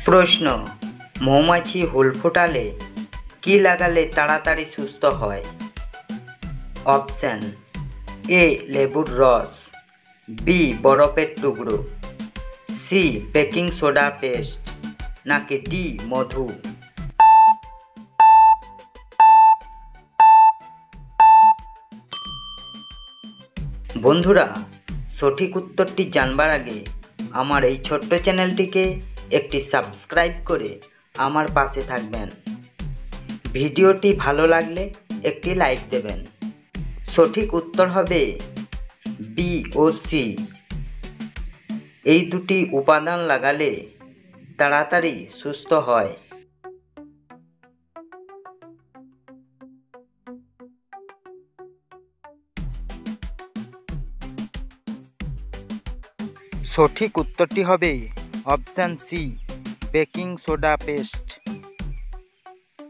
প্রশ্ন, মৌমাছি হুল ফোটালে কি লাগালে তাড়াতাড়ি সুস্থ হয়? অপশান এ লেবুর রস, বি বরফের টুকরো, সি বেকিং সোডা পেস্ট, নাকি ডি মধু? বন্ধুরা, সঠিক উত্তরটি জানবার আগে আমার এই ছোট্ট চ্যানেলটিকে একটি সাবস্ক্রাইব করে আমার পাশে থাকবেন। ভিডিওটি ভালো লাগলে একটি লাইক দেবেন। সঠিক উত্তর হবে বি ও সি। এই দুটি উপাদান লাগালে তাড়াতাড়ি সুস্থ হয়। সঠিক উত্তরটি হবে option C, baking soda paste.